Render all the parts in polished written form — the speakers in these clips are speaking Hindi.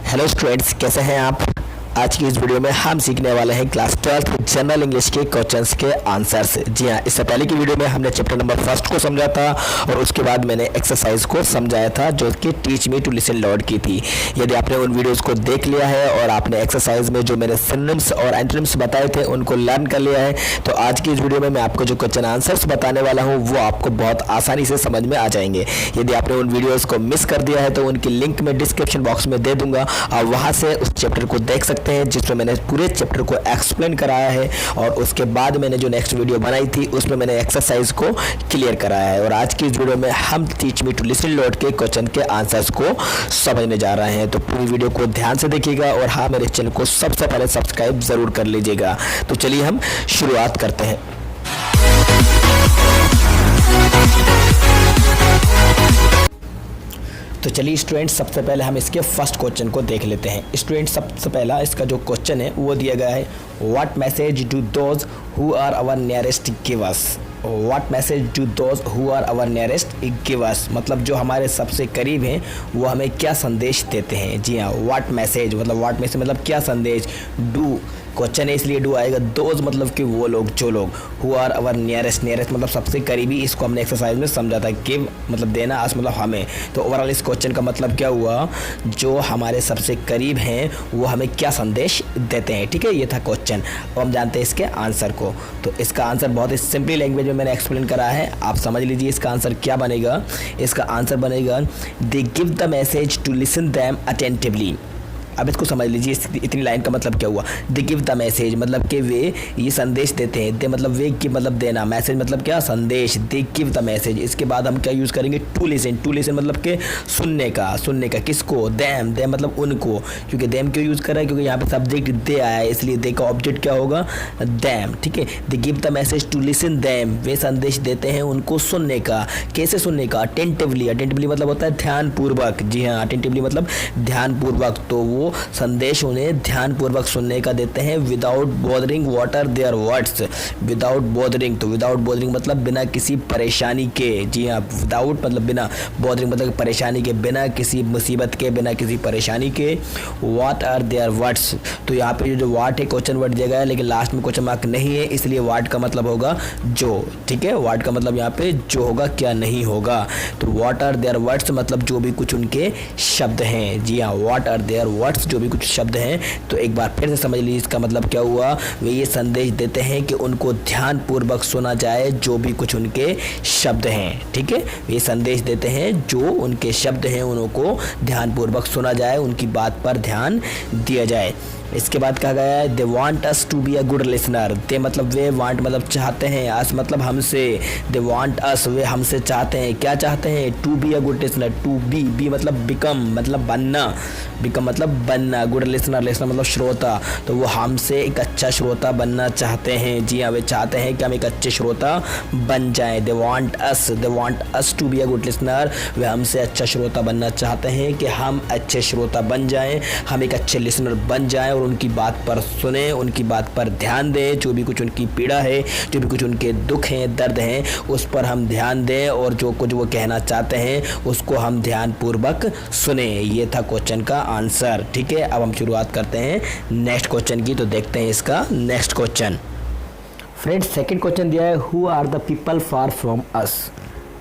हेलो स्टूडेंट्स, कैसे हैं आप। आज की इस वीडियो में हम सीखने वाले हैं क्लास 12 जनरल इंग्लिश के क्वेश्चंस के आंसर्स। जी हाँ, इससे पहले की वीडियो में हमने चैप्टर नंबर फर्स्ट को समझा था और उसके बाद मैंने एक्सरसाइज को समझाया था जो कि teach me to listen Lord की थी। यदि आपने उन वीडियोज़ को देख लिया है और आपने एक्सरसाइज में जो मैंने सिनोनिम्स और एंटोनिम्स बताए थे उनको लर्न कर लिया है, तो आज की इस वीडियो में मैं आपको जो क्वेश्चन आंसर्स बताने वाला हूँ वो आपको बहुत आसानी से समझ में आ जाएंगे। यदि आपने उन वीडियोज़ को मिस कर दिया है तो उनकी लिंक मैं डिस्क्रिप्शन बॉक्स में दे दूंगा, आप वहाँ से उस चैप्टर को देख सकते हैं जिसमें मैंने पूरे चैप्टर को एक्सप्लेन कराया है और उसके बाद मैंने जो नेक्स्ट वीडियो बनाई थी उसमें मैंने एक्सरसाइज को क्लियर कराया है। और आज की इस वीडियो में हम teach me to listen Lord के क्वेश्चन के आंसर्स को समझने जा रहे हैं, तो पूरी वीडियो को ध्यान से देखिएगा और हाँ, मेरे चैनल को सबसे पहले सब्सक्राइब जरूर कर लीजिएगा। तो चलिए हम शुरुआत करते हैं। तो चलिए स्टूडेंट, सबसे पहले हम इसके फर्स्ट क्वेश्चन को देख लेते हैं। स्टूडेंट, सबसे पहला इसका जो क्वेश्चन है वो दिया गया है, what message do those who are our nearest give us. What message do those who are our nearest give us, मतलब जो हमारे सबसे करीब हैं वो हमें क्या संदेश देते हैं। जी हाँ, व्हाट मैसेज मतलब क्या संदेश। डू क्वेश्चन है इसलिए डू आएगा। दोज मतलब कि वो लोग, जो लोग। हु आर अवर नियरेस्ट मतलब सबसे करीबी, इसको हमने एक्सरसाइज में समझा था। गिव मतलब देना, अस मतलब हमें। तो ओवरऑल इस क्वेश्चन का मतलब क्या हुआ, जो हमारे सबसे करीब हैं वो हमें क्या संदेश देते हैं। ठीक है, ये था क्वेश्चन। अब हम जानते हैं इसके आंसर को। तो इसका आंसर बहुत ही सिंपली लैंग्वेज में मैंने एक्सप्लेन करा है, आप समझ लीजिए। इसका आंसर क्या बनेगा, इसका आंसर बनेगा they give the message to listen them attentively. अब इसको समझ लीजिए, इतनी लाइन का मतलब क्या हुआ। दे गिव द मैसेज मतलब कि वे ये संदेश देते हैं। दे मतलब वे, गिव मतलब देना, मैसेज मतलब क्या, संदेश। दे गिव द मैसेज। इसके बाद हम क्या यूज़ करेंगे, टू लिसन मतलब कि सुनने का। किसको, देम मतलब उनको। क्योंकि देम क्यों यूज़ कर रहा है, क्योंकि यहाँ पे सब्जेक्ट दे आया है, इसलिए दे का ऑब्जेक्ट क्या होगा, देम। ठीक है, they give the message to listen them, वे संदेश देते हैं उनको सुनने का। कैसे सुनने का, अटेंटिवली मतलब होता है ध्यानपूर्वक। जी हाँ, अटेंटिवली मतलब ध्यानपूर्वक। तो वो संदेश उन्हें ध्यानपूर्वक सुनने का देते हैं। Without bothering what are their words. Without bothering, तो विदाउट बॉदरिंग मतलब बिना किसी परेशानी के। जी हाँ, विदाउट मतलब बिना, बॉदरिंग मतलब परेशानी के, बिना किसी मुसीबत के, बिना किसी परेशानी के। व्हाट आर देयर वर्ड्स, तो यहाँ पे जो वाट है क्वेश्चन वर्ड दिया गया है, लेकिन लास्ट में क्वेश्चन मार्क नहीं है, इसलिए वाट का मतलब होगा जो। ठीक है, वाट का मतलब यहाँ पे जो होगा, क्या नहीं होगा। तो व्हाट आर देयर वर्ड्स मतलब जो भी कुछ उनके शब्द हैं। जी हाँ, व्हाट आर देयर वर्ड्स जो भी कुछ शब्द हैं। तो एक बार फिर से समझ लीजिए, इसका मतलब क्या हुआ, वे ये संदेश देते हैं कि उनको ध्यानपूर्वक सुना जाए जो भी कुछ उनके शब्द हैं। ठीक है, वे संदेश देते हैं जो उनके शब्द हैं उनको ध्यानपूर्वक सुना जाए, उनकी बात पर ध्यान दिया जाए। इसके बाद कहा गया है they want us to be a good listener. They मतलब वे, वांट मतलब चाहते हैं, अस मतलब हमसे। दे वांट अस, वे हमसे चाहते हैं, क्या चाहते हैं, to be a good listener. To be मतलब बिकम मतलब बनना, बिकम मतलब बनना। गुड लिसनर मतलब श्रोता, तो वो हमसे एक अच्छा श्रोता बनना चाहते हैं। जी हाँ, वे चाहते हैं कि हम एक अच्छे श्रोता बन जाएं। They want us to be a good listener, वे हमसे अच्छा श्रोता बनना चाहते हैं कि हम अच्छे श्रोता बन जाएं, हम एक अच्छे लिसनर बन जाएं और उनकी बात पर सुने, उनकी बात पर ध्यान दें। जो भी कुछ उनकी पीड़ा है, जो भी कुछ उनके दुख हैं, दर्द हैं, उस पर हम ध्यान दें और जो कुछ वो कहना चाहते हैं उसको हम ध्यानपूर्वक सुने। ये था क्वेश्चन का आंसर। ठीक है, अब हम शुरुआत करते हैं नेक्स्ट क्वेश्चन की। तो देखते हैं इसका next question. Friends, second question दिया है, who are the people far from us,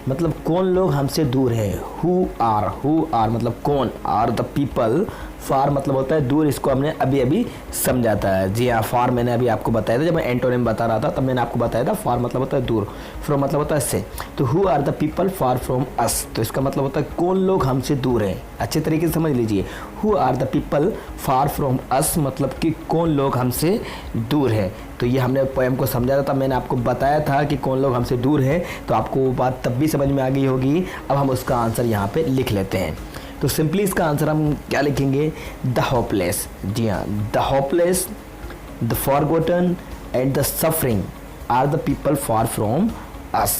मतलब कौन लोग हमसे दूर हैं। हु आर मतलब कौन, आर द पीपल, फार मतलब होता है दूर, इसको हमने अभी समझा था। जी हाँ, फार मैंने अभी आपको बताया था, जब मैं एंटोनिम बता रहा था तब मैंने आपको बताया था। फार मतलब होता है दूर, फ्रॉम मतलब होता है से। तो who are the people far from us, तो इसका मतलब होता है कौन लोग हमसे दूर हैं। अच्छे तरीके से समझ लीजिए, who are the people far from us मतलब कि कौन लोग हमसे दूर हैं। तो ये हमने पोएम को समझा था, तब मैंने आपको बताया था कि कौन लोग हमसे दूर हैं, तो आपको वो बात तब भी समझ में आ गई होगी। अब हम उसका आंसर यहाँ पे लिख लेते हैं। तो सिंपली इसका आंसर हम क्या लिखेंगे, द होपलेस। जी हाँ, the hopeless, the forgotten and the suffering are the people far from us.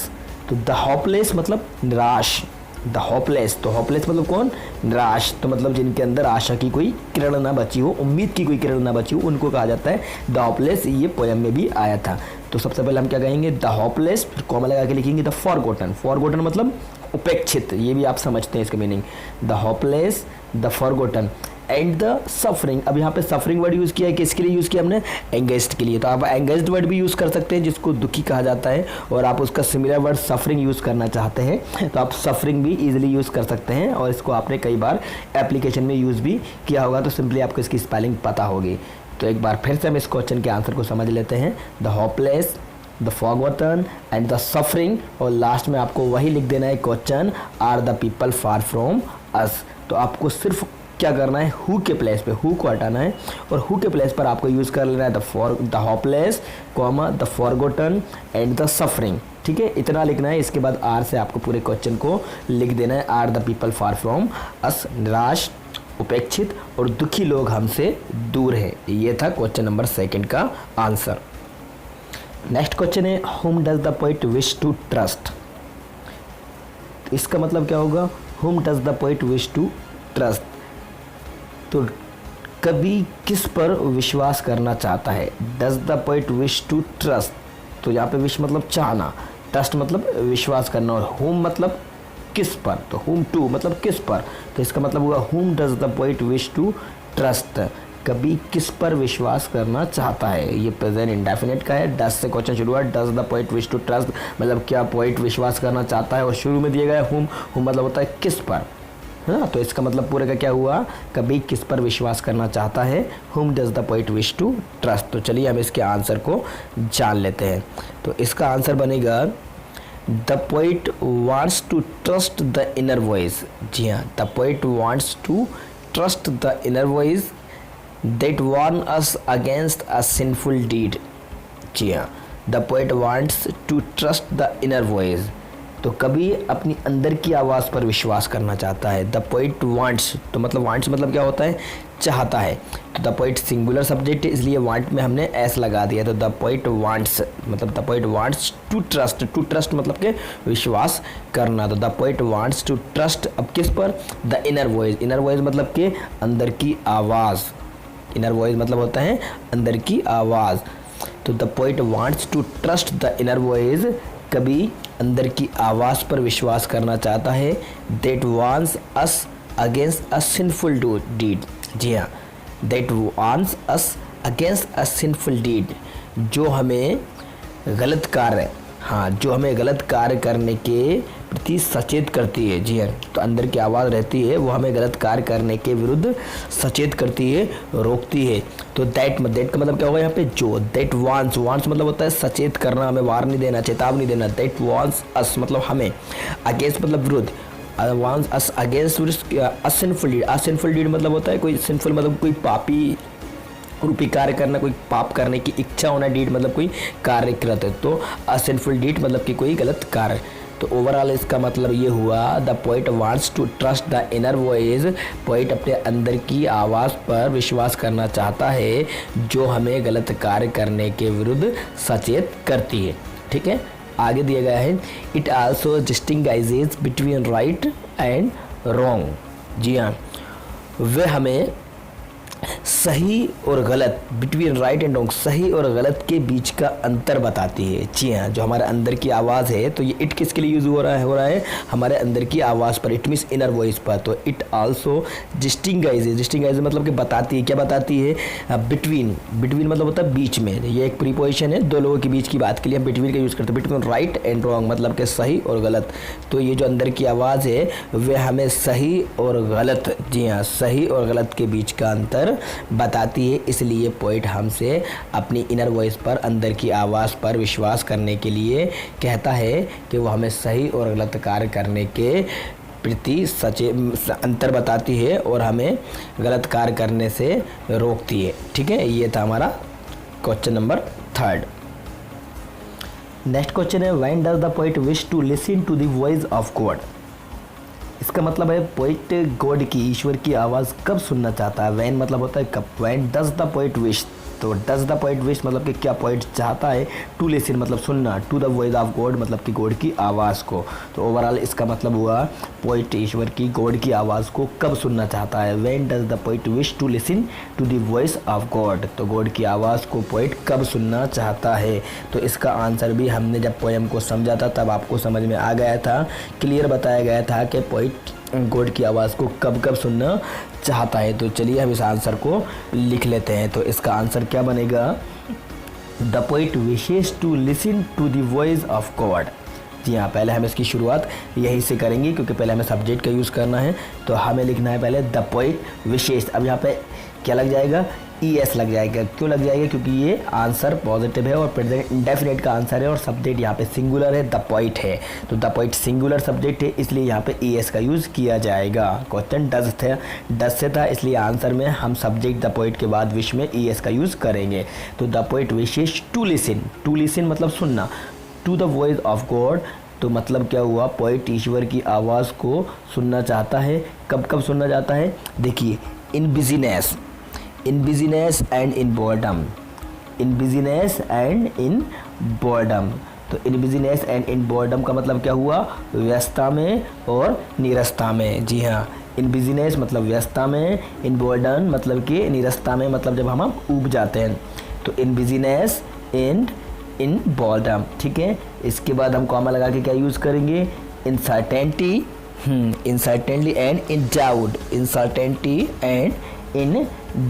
तो द होपलेस मतलब निराश, द होपलेस, तो होपलेस मतलब कौन, निराश। तो मतलब जिनके अंदर आशा की कोई किरण ना बची हो, उम्मीद की कोई किरण ना बची हो, उनको कहा जाता है द होपलेस। ये पोएम में भी आया था। तो सबसे पहले हम क्या कहेंगे, द होपलेस, फिर कॉमा लगा के लिखेंगे द फॉरगॉटन मतलब उपेक्षित, ये भी आप समझते हैं इसका meaning. The hopeless, the forgotten and the suffering. अब यहाँ पे सफरिंग वर्ड यूज़ किया है, किसके लिए यूज़ किया हमने? एंगेज्ड के लिए। तो आप एंगेज्ड वर्ड भी यूज़ कर सकते हैं जिसको दुखी कहा जाता है, और आप उसका सिमिलर वर्ड सफरिंग यूज़ करना चाहते हैं तो आप सफरिंग भी इजीली यूज़ कर सकते हैं, और इसको आपने कई बार एप्लीकेशन में यूज़ भी किया होगा, तो सिंपली आपको इसकी स्पेलिंग पता होगी। तो एक बार फिर से हम इस क्वेश्चन के आंसर को समझ लेते हैं। The hopeless, the forgotten and the suffering, और लास्ट में आपको वही लिख देना है question, are the people far from us. तो आपको सिर्फ क्या करना है, हु के प्लेस पे हु को हटाना है, और हु के प्लेस पर आपको यूज़ कर लेना है the hopeless, the forgotten and the suffering. ठीक है, इतना लिखना है। इसके बाद आर से आपको पूरे क्वेश्चन को लिख देना है, are the people far from us, निराश, उपेक्षित और दुखी लोग हमसे दूर है। ये था क्वेश्चन नंबर 2 का आंसर। नेक्स्ट क्वेश्चन है, whom does the poet wish to trust। इसका मतलब क्या होगा, whom does the poet wish to trust। तो कवि किस पर विश्वास करना चाहता है, does the poet wish to trust। तो यहाँ पे विश मतलब चाहना, ट्रस्ट मतलब विश्वास करना, और whom मतलब किस पर, तो whom to मतलब किस पर। तो इसका मतलब हुआ whom does the poet wish to trust, कभी किस पर विश्वास करना चाहता है। ये प्रेजेंट इंडेफिनिट का है, डस से क्वेश्चन शुरू हुआ, does the poet wish to trust, मतलब क्या पोइट विश्वास करना चाहता है, और शुरू में दिया गया है हुम मतलब होता है किस पर, है ना। तो इसका मतलब पूरे का क्या हुआ, कभी किस पर विश्वास करना चाहता है, whom does the poet wish to trust. तो चलिए हम इसके आंसर को जान लेते हैं। तो इसका आंसर बनेगा, the poet wants to trust the inner voice. जी हाँ, the poet wants to trust the inner voice that warn us against a sinful deed। जी हाँ, the poet wants to trust the inner voice। तो कभी अपनी अंदर की आवाज़ पर विश्वास करना चाहता है। द पोइट वांट्स, तो मतलब वांट्स मतलब क्या होता है, चाहता है। तो द पोइट सिंगुलर सब्जेक्ट है, इसलिए वांट में हमने एस लगा दिया। तो द पोइट वांट्स मतलब the poet wants to trust, to trust मतलब के विश्वास करना। तो the poet wants to trust, अब किस पर, the inner voice. Inner voice मतलब के अंदर की आवाज़, इनर वॉइस मतलब होता है अंदर की आवाज़। तो the poet wants to trust the inner voice, कभी अंदर की आवाज़ पर विश्वास करना चाहता है, that warns us against a sinful deed. जी हाँ, that warns us against a sinful deed, जो हमें गलत कार्य, हाँ जो हमें गलत कार्य करने के प्रति सचेत करती है। जी हाँ, तो अंदर की आवाज़ रहती है, वो हमें गलत कार्य करने के विरुद्ध सचेत करती है, रोकती है। तो दैट का मतलब क्या होगा यहाँ पे, जो। दैट वांट्स मतलब होता है सचेत करना, हमें वार्निंग देना, चेतावनी देना। दैट वांट्स अस मतलब हमें, अगेंस्ट मतलब विरुद्ध, wants us against a sinful deed. A sinful deed मतलब होता है कोई सिनफुल मतलब कोई पापी रूपी कार्य करना, कोई पाप करने की इच्छा होना, डीड मतलब कोई कार्य कृत है। तो अ सिनफुल डीड मतलब कि कोई गलत कार्य। तो ओवरऑल इसका मतलब ये हुआ, the poet wants to trust the inner voice, poet अपने अंदर की आवाज़ पर विश्वास करना चाहता है, जो हमें गलत कार्य करने के विरुद्ध सचेत करती है। ठीक है, आगे दिया गया है, it also distinguishes between right and wrong. जी हाँ, वह हमें सही और गलत, बिटवीन राइट एंड रॉन्ग, सही और गलत के बीच का अंतर बताती है। जी हाँ, जो हमारे अंदर की आवाज़ है, तो ये इट किसके लिए यूज़ हो रहा है हमारे अंदर की आवाज़ पर, इट मीन्स इनर वॉइस पर। तो इट आल्सो डिस्टिंग्विशेस मतलब कि बताती है, क्या बताती है, बिटवीन मतलब होता है बीच में। ये एक प्रीपोजिशन है, दो लोगों के बीच की बात के लिए हम बिटवीन का यूज़ करते हैं। बिटवीन राइट एंड रॉन्ग मतलब कि सही और गलत। तो ये जो अंदर की आवाज़ है वह हमें सही और गलत, जी हाँ, सही और गलत के बीच का अंतर बताती है। इसलिए पोइट हमसे अपनी इनर वॉइस पर, अंदर की आवाज़ पर विश्वास करने के लिए कहता है कि वो हमें सही और गलत कार्य करने के प्रति अंतर बताती है और हमें गलत कार्य करने से रोकती है। ठीक है, ये था हमारा क्वेश्चन नंबर 3। नेक्स्ट क्वेश्चन है, when does the poet wish to listen to the voice of God. इसका मतलब है पोइट गॉड की, ईश्वर की आवाज़ कब सुनना चाहता है। वैन मतलब होता है कब। Van does the poet wish, तो डज द पोइट विश मतलब कि क्या पोइट चाहता है, टू लिसन मतलब सुनना, to the voice of God मतलब कि गॉड की आवाज़ को। तो ओवरऑल इसका मतलब हुआ, पोइट ईश्वर की, गॉड की आवाज़ को कब सुनना चाहता है। When does the poet wish to listen to the voice of God, तो गॉड की आवाज़ को पोइट कब सुनना चाहता है। तो इसका आंसर भी हमने जब पोएम को समझा था तब आपको समझ में आ गया था, क्लियर बताया गया था कि पोइट पोइट गॉड की आवाज़ को कब कब सुनना चाहता है। तो चलिए हम इस आंसर को लिख लेते हैं। तो इसका आंसर क्या बनेगा, the poet wishes to listen to the voice of God. जी हाँ, पहले हम इसकी शुरुआत यहीं से करेंगे क्योंकि पहले हमें सब्जेक्ट का यूज़ करना है। तो हमें लिखना है पहले द पोइट विशेष। अब यहाँ पे क्या लग जाएगा, ES लग जाएगा। क्यों लग जाएगा, क्योंकि ये आंसर पॉजिटिव है और प्रेजेंट इंडेफिनिट का आंसर है और सब्जेक्ट यहाँ पे सिंगुलर है, द पोइट है। तो द पोइट सिंगुलर सब्जेक्ट है, इसलिए यहाँ पे ES का यूज़ किया जाएगा। क्वेश्चन डज से था, इसलिए आंसर में हम सब्जेक्ट द पोइट के बाद विश में ES का यूज़ करेंगे। तो the poet wishes to listen मतलब सुनना, to the voice of God तो मतलब क्या हुआ, पोइट ईश्वर की आवाज़ को सुनना चाहता है। कब कब सुनना चाहता है, देखिए in busyness and in boredom, in busyness and in boredom. तो in busyness and in boredom का मतलब क्या हुआ, व्यस्तता में और नीरसता में। जी हाँ, इन बिजीनेस मतलब व्यस्तता में, इन बोर्डम मतलब कि नीरसता में, मतलब जब हम ऊब जाते हैं। तो in busyness and in boredom, ठीक है। इसके बाद हम कॉमा लगा के क्या यूज़ करेंगे, uncertainty and in doubt, uncertainty and in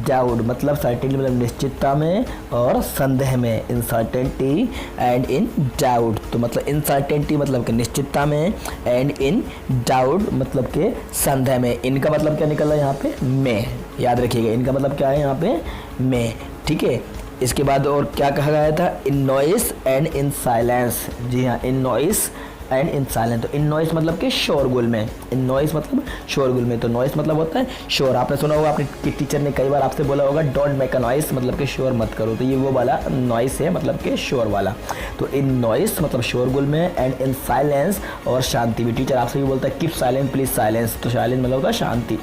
doubt मतलब सर्टेनिटी मतलब निश्चितता में और संदेह में, इनसर्टेनिटी एंड इन डाउट। तो मतलब इनसर्टेनिटी मतलब कि निश्चितता में, एंड इन डाउट मतलब के संदेह में। इनका मतलब क्या निकल रहा है यहाँ पे, में, याद रखिएगा इनका मतलब क्या है यहाँ पे, में, ठीक है। इसके बाद और क्या कहा गया था, इन नॉइस एंड इन साइलेंस। जी हाँ, इन नॉइस एंड इन साइलेंस। तो इन नॉइस मतलब कि शोरगुल में, इन नॉइस मतलब शोरगुल में। तो नॉइस मतलब होता है शोर। आपने सुना होगा, आपके टीचर ने कई बार आपसे बोला होगा डोंट मेक अ नॉइस मतलब कि शोर मत करो। तो ये वो वाला नॉइस है, मतलब कि शोर वाला। तो इन नॉइस मतलब शोरगुल में, एंड इन साइलेंस और शांति में। टीचर आपसे भी बोलता है कीप साइलेंट प्लीज साइलेंस, तो साइलेंस मतलब होगा शांति।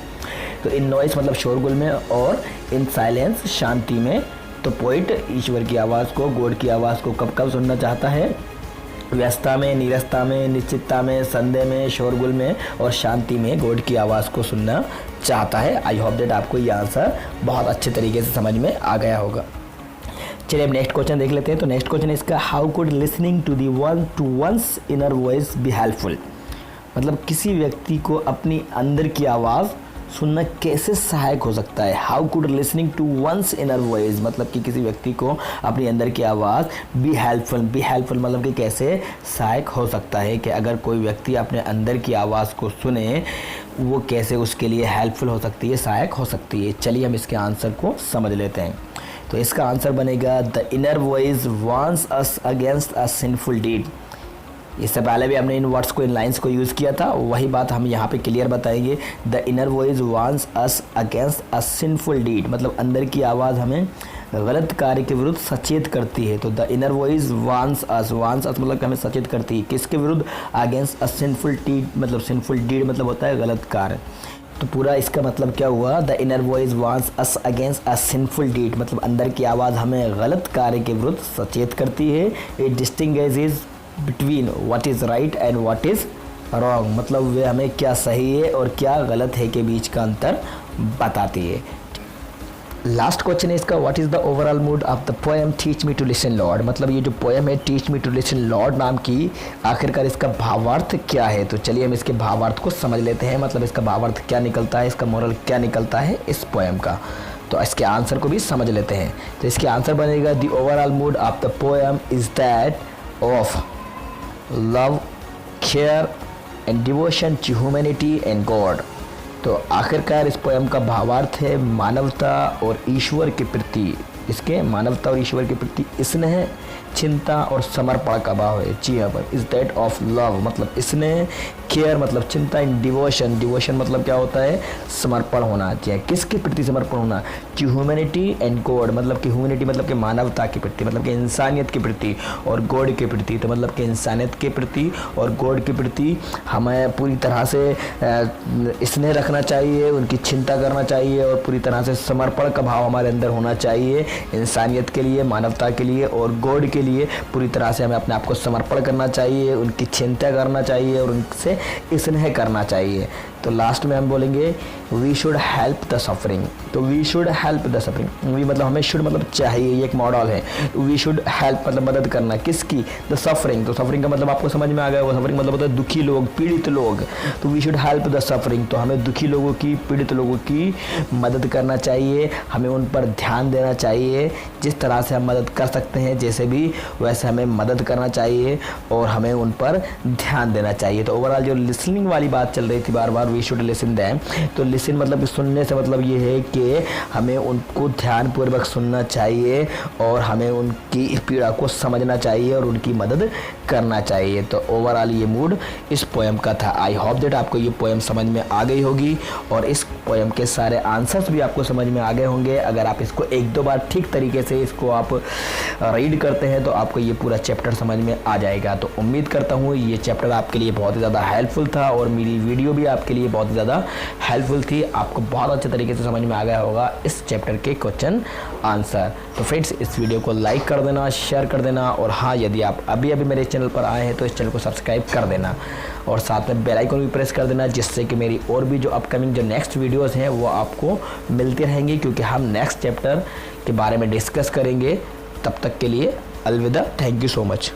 तो इन नॉइस मतलब शोरगुल में और इन साइलेंस शांति में। तो पोइट ईश्वर की आवाज़ को, गॉड की आवाज़ को कब कब सुनना चाहता है, व्यस्तता में, नीरसता में, निश्चितता में, संदेह में, शोरगुल में और शांति में गॉड की आवाज़ को सुनना चाहता है। आई होप दैट आपको ये आंसर बहुत अच्छे तरीके से समझ में आ गया होगा। चलिए अब नेक्स्ट क्वेश्चन देख लेते हैं। तो नेक्स्ट क्वेश्चन इसका, how could listening to the one to one's inner voice be helpful. मतलब किसी व्यक्ति को अपनी अंदर की आवाज़ सुनना कैसे सहायक हो सकता है। How could listening to one's inner voice मतलब कि किसी व्यक्ति को अपनी अंदर की आवाज़ बी हेल्पफुल मतलब कि कैसे सहायक हो सकता है, कि अगर कोई व्यक्ति अपने अंदर की आवाज़ को सुने वो कैसे उसके लिए हेल्पफुल हो सकती है, सहायक हो सकती है। चलिए हम इसके आंसर को समझ लेते हैं। तो इसका आंसर बनेगा, the inner voice warns us against a sinful deed. इससे पहले भी हमने इन वर्ड्स को, इन लाइंस को यूज़ किया था, वही बात हम यहाँ पे क्लियर बताएंगे। The inner voice warns us against a sinful deed मतलब अंदर की आवाज़ हमें गलत कार्य के विरुद्ध सचेत करती है। तो द इनर वॉइस वार्न्स अस मतलब कि हमें सचेत करती है किसके विरुद्ध, अगेंस्ट अ सिनफुल डीड मतलब सिनफुल डीड मतलब होता है गलत कार्य। तो पूरा इसका मतलब क्या हुआ, the inner voice warns us against a sinful deed मतलब अंदर की आवाज़ हमें गलत कार्य के विरुद्ध सचेत करती है। It distinguishes between what is right and what is wrong मतलब वे हमें क्या सही है और क्या गलत है के बीच का अंतर बताती है। लास्ट क्वेश्चन है इसका, what is the overall mood of the poem teach me to listen Lord. मतलब ये जो पोएम है teach me to listen Lord नाम की, आखिरकार इसका भावार्थ क्या है। तो चलिए हम इसके भावार्थ को समझ लेते हैं। मतलब इसका भावार्थ क्या निकलता है, इसका मोरल क्या निकलता है इस पोएम का। तो इसके आंसर को भी समझ लेते हैं। तो इसके आंसर बनेगा, the overall mood of the poem is that of love, care and devotion to humanity and God. तो आखिरकार इस पोएम का भावार्थ है मानवता और ईश्वर के प्रति, इसके मानवता और ईश्वर के प्रति स्नेह, चिंता और समर्पण का भाव है। जी हाँ, पर इज दैट ऑफ लव मतलब स्नेह, केयर मतलब चिंता, एंड डिवोशन मतलब क्या होता है, समर्पण होना। चाहिए किसके प्रति समर्पण होना, टू ह्यूमैनिटी एंड गॉड मतलब कि ह्यूमैनिटी मतलब कि मानवता के प्रति मतलब कि इंसानियत के प्रति, और गॉड के प्रति तो मतलब कि इंसानियत के प्रति और गॉड के प्रति हमें पूरी तरह से स्नेह रखना चाहिए, उनकी चिंता करना चाहिए और पूरी तरह से समर्पण का भाव हमारे अंदर होना चाहिए इंसानियत के लिए, मानवता के लिए और गॉड के लिए। पूरी तरह से हमें अपने आप को समर्पण करना चाहिए, उनकी चिंता करना चाहिए और उनसे स्नेह करना चाहिए। तो लास्ट में हम बोलेंगे we should help the suffering. तो we should help the suffering, we मतलब हमें, शुड मतलब चाहिए, ये एक मॉडल है। तो वी शुड हेल्प मतलब मदद करना, किसकी? The suffering. तो सफरिंग का मतलब आपको समझ में आ गया होगा, सफरिंग मतलब होता है दुखी लोग, पीड़ित लोग। तो we should help the suffering, तो हमें दुखी लोगों की, पीड़ित लोगों की मदद करना चाहिए, हमें उन पर ध्यान देना चाहिए। जिस तरह से हम मदद कर सकते हैं जैसे भी, वैसे हमें मदद करना चाहिए और हमें उन पर ध्यान देना चाहिए। तो ओवरऑल जो लिसनिंग वाली बात चल रही थी बार बार, वी शुड लिसन देम, तो लिसन मतलब सुनने से मतलब ये है कि हमें उनको ध्यानपूर्वक सुनना चाहिए और हमें उनकी पीड़ा को समझना चाहिए और उनकी मदद करना चाहिए। तो ओवरऑल ये मूड इस पोएम का था। आई होप दैट आपको ये पोएम समझ में आ गई होगी और इस पोएम के सारे आंसर्स भी आपको समझ में आ गए होंगे। अगर आप इसको एक दो बार ठीक तरीके से इसको आप रीड करते हैं तो आपको ये पूरा चैप्टर समझ में आ जाएगा। तो उम्मीद करता हूँ ये चैप्टर आपके लिए बहुत ही ज़्यादा हेल्पफुल था और मेरी वीडियो भी आपके लिए बहुत ही ज़्यादा हेल्पफुल थी। आपको बहुत अच्छे तरीके से समझ में आ गया होगा इस चैप्टर के क्वेश्चन आंसर। तो फ्रेंड्स, इस वीडियो को लाइक कर देना, शेयर कर देना और हाँ, यदि आप अभी अभी मेरे चैनल पर आए हैं तो इस चैनल को सब्सक्राइब कर देना और साथ में बेल आइकन भी प्रेस कर देना, जिससे कि मेरी और भी जो अपकमिंग जो नेक्स्ट वीडियोस हैं वो आपको मिलती रहेंगी, क्योंकि हम नेक्स्ट चैप्टर के बारे में डिस्कस करेंगे। तब तक के लिए अलविदा, थैंक यू सो मच।